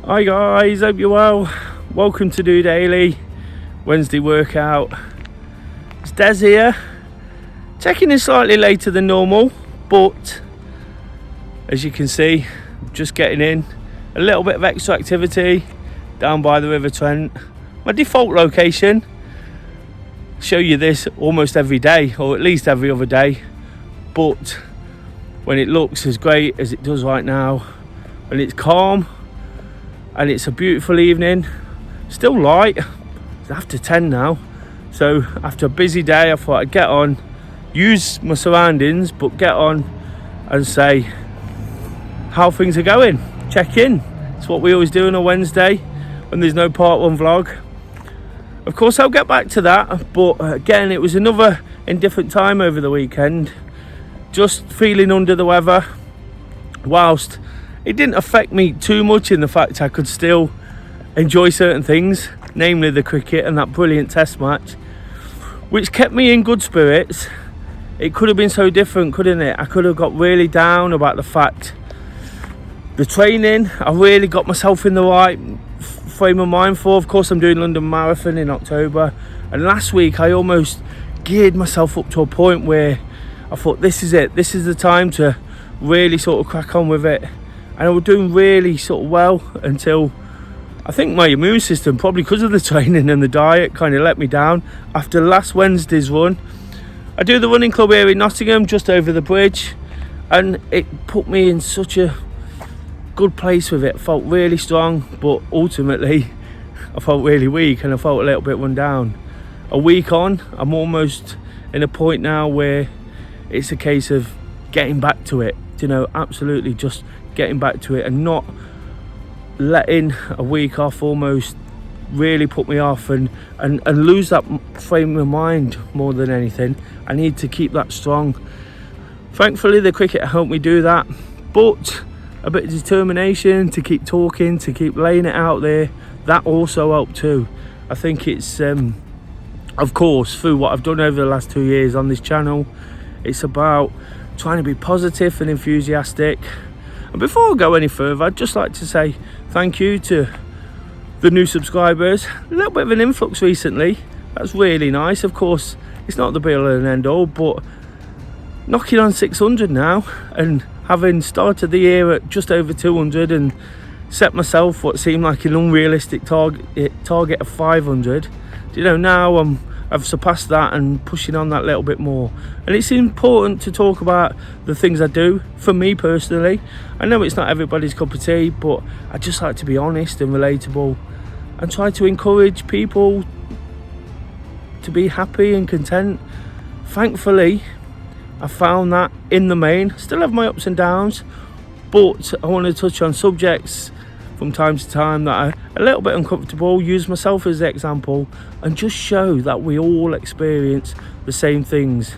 Hi guys, hope you're well. Welcome to DOdaily Wednesday workout. It's Des here, checking in slightly later than normal, but as you can see, just getting in a little bit of extra activity down by the River Trent. My default location. Show you this almost every day, or at least every other day, but when it looks as great as it does right now, when it's calm and it's a beautiful evening, still light, it's after 10 now, so after a busy day I thought I'd get on, use my surroundings, but get on and say how things are going, check in. It's what we always do on a Wednesday when there's no part one vlog. Of course I'll get back to that, but again, it was another indifferent time over the weekend, just feeling under the weather, whilst it didn't affect me too much in the fact I could still enjoy certain things, namely the cricket and that brilliant test match, which kept me in good spirits. It could have been so different, couldn't it? I could have got really down about the fact the training, I really got myself in the right frame of mind for. Of course, I'm doing London Marathon in October, and last week I almost geared myself up to a point where I thought, this is it, this is the time to really sort of crack on with it. And I was doing really sort of well until I think my immune system, probably because of the training and the diet, kind of let me down after last Wednesday's run. I do the running club here in Nottingham, just over the bridge, and it put me in such a good place with it. I felt really strong, but ultimately I felt really weak and I felt a little bit run down. A week on, I'm almost in a point now where it's a case of getting back to it, absolutely just getting back to it and not letting a week off almost really put me off and lose that frame of mind. More than anything, I need to keep that strong. Thankfully the cricket helped me do that, but a bit of determination to keep talking, to keep laying it out there, that also helped too. I think it's of course, through what I've done over the last 2 years on this channel, it's about trying to be positive and enthusiastic. And before I go any further, I'd just like to say thank you to the new subscribers. A little bit of an influx recently, that's really nice. Of course, it's not the be all and end all, but knocking on 600 now, and having started the year at just over 200 and set myself what seemed like an unrealistic target of 500. Now I've surpassed that and pushing on that little bit more, and it's important to talk about the things I do. For me personally, I know it's not everybody's cup of tea, but I just like to be honest and relatable and try to encourage people to be happy and content. Thankfully I found that in the main. Still have my ups and downs, but I want to touch on subjects from time to time that are a little bit uncomfortable, use myself as an example, and just show that we all experience the same things.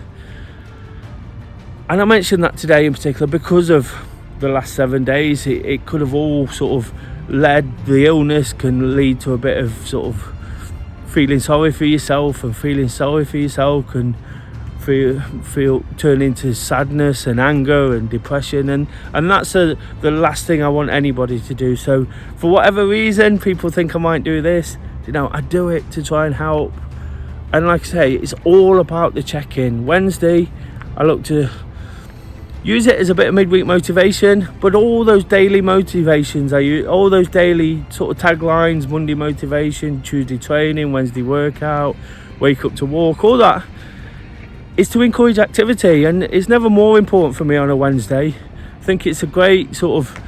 And I mentioned that today in particular because of the last 7 days. It could have all sort of led, the illness can lead to a bit of sort of feeling sorry for yourself, and feeling sorry for yourself can feel turn into sadness and anger and depression, and that's the last thing I want anybody to do. So for whatever reason people think I might do this, I do it to try and help. And like I say, it's all about the check-in. Wednesday I look to use it as a bit of midweek motivation, but all those daily motivations I use, all those daily sort of taglines: Monday motivation, Tuesday training, Wednesday workout, wake up to walk, all that is to encourage activity. And it's never more important for me on a Wednesday. I think it's a great sort of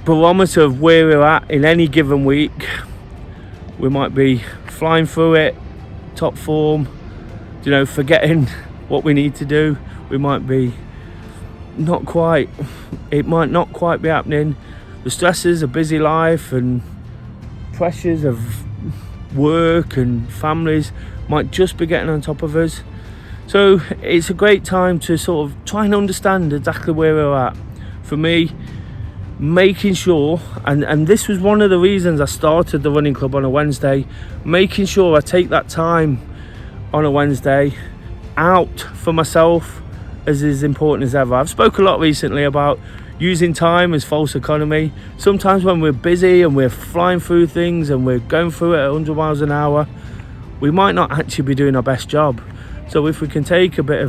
barometer of where we're at in any given week. We might be flying through it, top form, forgetting what we need to do. We might be not quite, it might not quite be happening. The stresses of busy life and pressures of work and families might just be getting on top of us. So it's a great time to sort of try and understand exactly where we're at. For me, making sure, and this was one of the reasons I started the running club on a Wednesday, making sure I take that time on a Wednesday out for myself as important as ever. I've spoke a lot recently about using time as false economy. Sometimes when we're busy and we're flying through things and we're going through it at 100 miles an hour, we might not actually be doing our best job. So if we can take a bit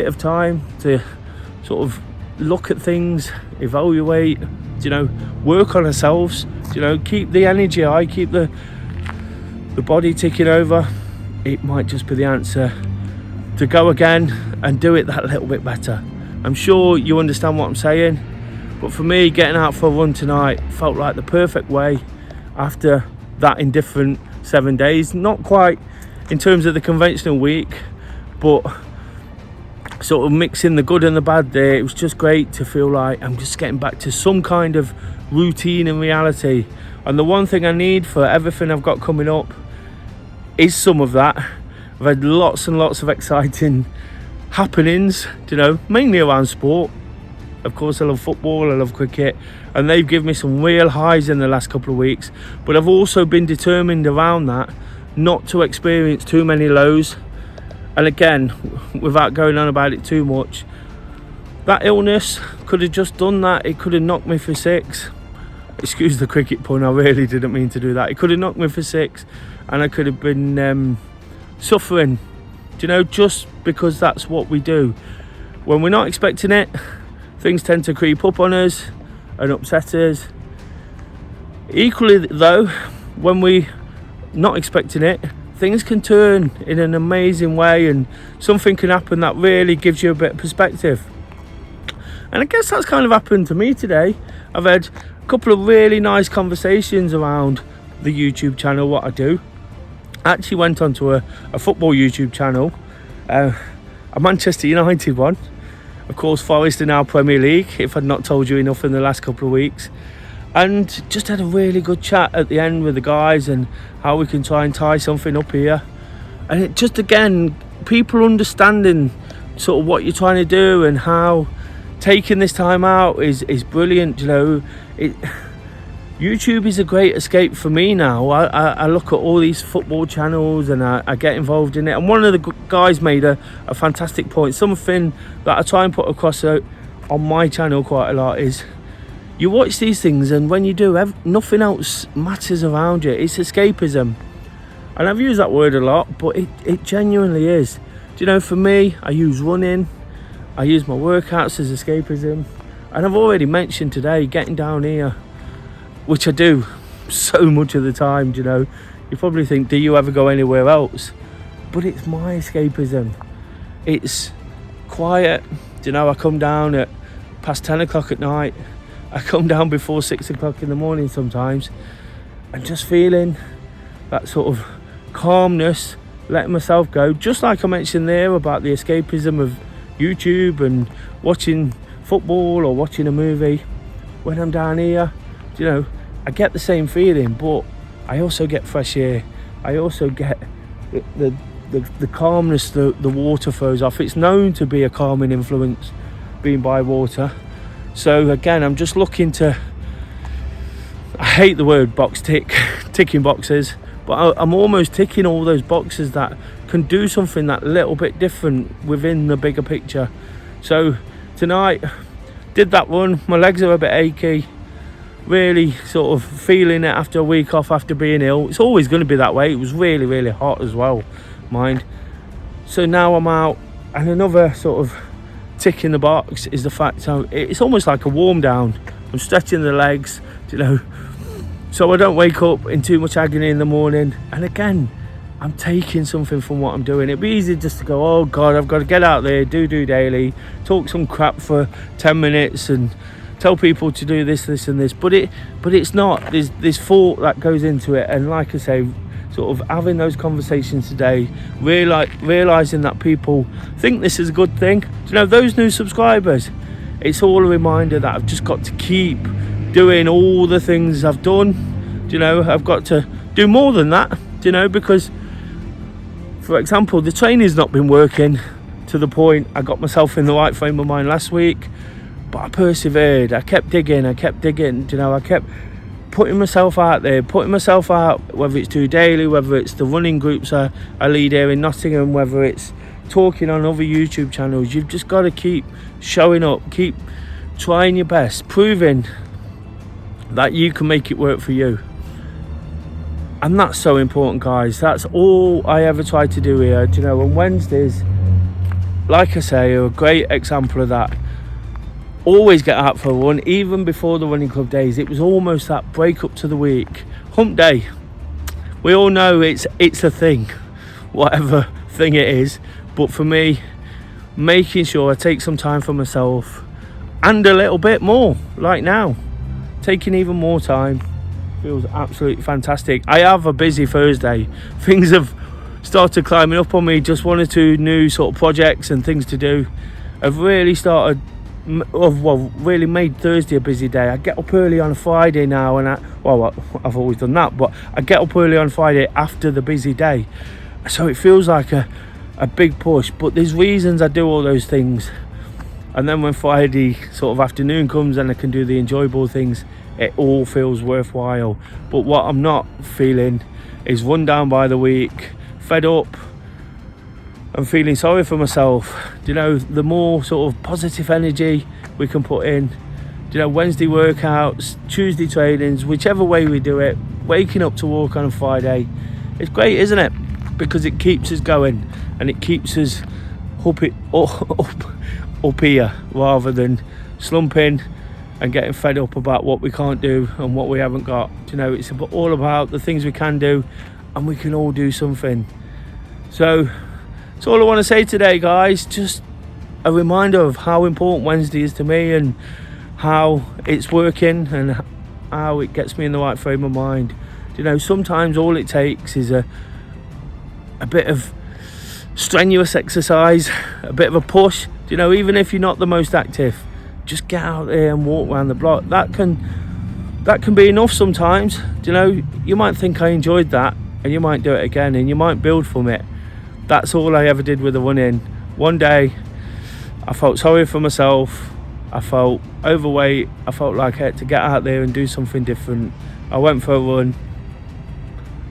of time to sort of look at things, evaluate, work on ourselves, keep the energy high, keep the body ticking over, it might just be the answer to go again and do it that little bit better. I'm sure you understand what I'm saying, but for me, getting out for a run tonight felt like the perfect way after that indifferent 7 days. Not quite in terms of the conventional week, but sort of mixing the good and the bad there. It was just great to feel like I'm just getting back to some kind of routine and reality. And the one thing I need for everything I've got coming up is some of that. I've had lots and lots of exciting happenings, mainly around sport. Of course, I love football, I love cricket, and they've given me some real highs in the last couple of weeks. But I've also been determined around that not to experience too many lows. And again, without going on about it too much, that illness could have just done that. It could have knocked me for 6. Excuse the cricket pun, I really didn't mean to do that. It could have knocked me for 6 and I could have been suffering, just because that's what we do. When we're not expecting it, things tend to creep up on us and upset us. Equally though, when we're not expecting it, things can turn in an amazing way and something can happen that really gives you a bit of perspective. And I guess that's kind of happened to me today. I've had a couple of really nice conversations around the YouTube channel, what I do. I actually went onto a football YouTube channel, a Manchester United one. Of course, Forest are now Premier League, if I'd not told you enough in the last couple of weeks. And just had a really good chat at the end with the guys and how we can try and tie something up here. And it just, again, people understanding sort of what you're trying to do and how taking this time out is brilliant. YouTube is a great escape for me now. I look at all these football channels and I get involved in it. And one of the guys made a fantastic point. Something that I try and put across on my channel quite a lot is, you watch these things and when you do, nothing else matters around you. It's escapism. And I've used that word a lot, but it genuinely is. For me, I use running, I use my workouts as escapism. And I've already mentioned today, getting down here, which I do so much of the time, You probably think, do you ever go anywhere else? But it's my escapism. It's quiet. I come down at past 10 o'clock at night. I come down before 6 o'clock in the morning sometimes, and just feeling that sort of calmness, letting myself go, just like I mentioned there about the escapism of YouTube and watching football or watching a movie. When I'm down here, I get the same feeling, but I also get fresh air. I also get the calmness the water throws off. It's known to be a calming influence, being by water. So again, I'm just looking to, I hate the word ticking boxes, but I'm almost ticking all those boxes that can do something that little bit different within the bigger picture. So tonight, did that run, my legs are a bit achy, really sort of feeling it after a week off after being ill. It's always going to be that way. It was really, really hot as well, mind. So now I'm out, and another sort of tick in the box is the fact it's almost like a warm down. I'm stretching the legs, so I don't wake up in too much agony in the morning. And again, I'm taking something from what I'm doing. It'd be easy just to go, oh God, I've got to get out there, do daily, talk some crap for 10 minutes and tell people to do this and this. But it's not. There's thought that goes into it. And like I say, sort of having those conversations today, realising that people think this is a good thing. Those new subscribers, it's all a reminder that I've just got to keep doing all the things I've done. I've got to do more than that, because, for example, the training's not been working to the point I got myself in the right frame of mind last week, but I persevered. I kept digging, I kept putting myself out there, whether it's DOdaily, whether it's the running groups I lead here in Nottingham, whether it's talking on other YouTube channels. You've just got to keep showing up, keep trying your best, proving that you can make it work for you. And that's so important, guys. That's all I ever try to do here. Do you know, on Wednesdays, like I say, are a great example of that. Always get out for a run, even before the running club days. It was almost that break up to the week. Hump day. We all know it's a thing, whatever thing it is. But for me, making sure I take some time for myself, and a little bit more, like now, taking even more time, feels absolutely fantastic. I have a busy Thursday. Things have started climbing up on me. Just 1 or 2 new sort of projects and things to do. I've really started, really made Thursday a busy day. I get up early on a Friday now, and I've always done that, but I get up early on Friday after the busy day, so it feels like a big push. But there's reasons I do all those things, and then when Friday sort of afternoon comes and I can do the enjoyable things, it all feels worthwhile. But what I'm not feeling is run down by the week, fed up, and feeling sorry for myself. You know, the more sort of positive energy we can put in, you know, Wednesday workouts, Tuesday trainings, whichever way we do it, waking up to walk on a Friday, it's great, isn't it? Because it keeps us going, and it keeps us up here, rather than slumping and getting fed up about what we can't do and what we haven't got. You know, it's all about the things we can do, and we can all do something. So that's all I want to say today, guys. Just a reminder of how important Wednesday is to me, and how it's working, and how it gets me in the right frame of mind. You know, sometimes all it takes is a bit of strenuous exercise, a bit of a push. You know, even if you're not the most active, just get out there and walk around the block. That can be enough sometimes. You know, you might think I enjoyed that, and you might do it again, and you might build from it. That's all I ever did with the running. One day I felt sorry for myself, I felt overweight, I felt like I had to get out there and do something different. I went for a run,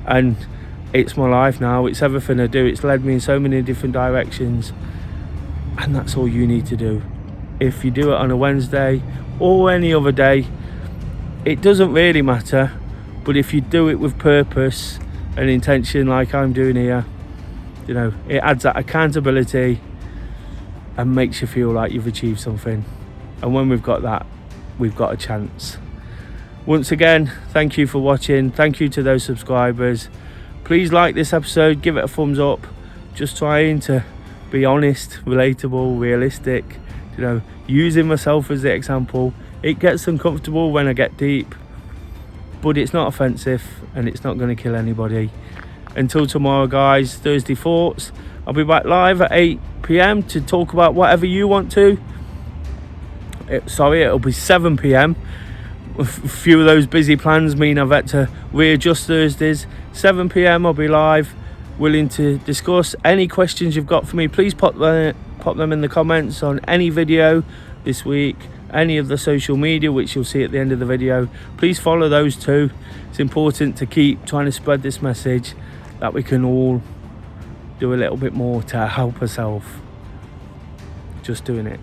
and it's my life now. It's everything I do. It's led me in so many different directions, and that's all you need to do. If you do it on a Wednesday or any other day, it doesn't really matter. But if you do it with purpose and intention, like I'm doing here, you know, it adds that accountability and makes you feel like you've achieved something. And when we've got that, we've got a chance. Once again, thank you for watching. Thank you to those subscribers. Please like this episode, give it a thumbs up. Just trying to be honest, relatable, realistic, you know, using myself as the example. It gets uncomfortable when I get deep, but it's not offensive, and it's not going to kill anybody. Until tomorrow, guys, Thursday Thoughts. I'll be back live at 8 PM to talk about whatever you want to. It'll be 7 PM. A few of those busy plans mean I've had to readjust Thursdays. 7 PM I'll be live, willing to discuss any questions you've got for me. Please pop them in the comments on any video this week, any of the social media, which you'll see at the end of the video. Please follow those too. It's important to keep trying to spread this message, that we can all do a little bit more to help ourselves. Just doing it.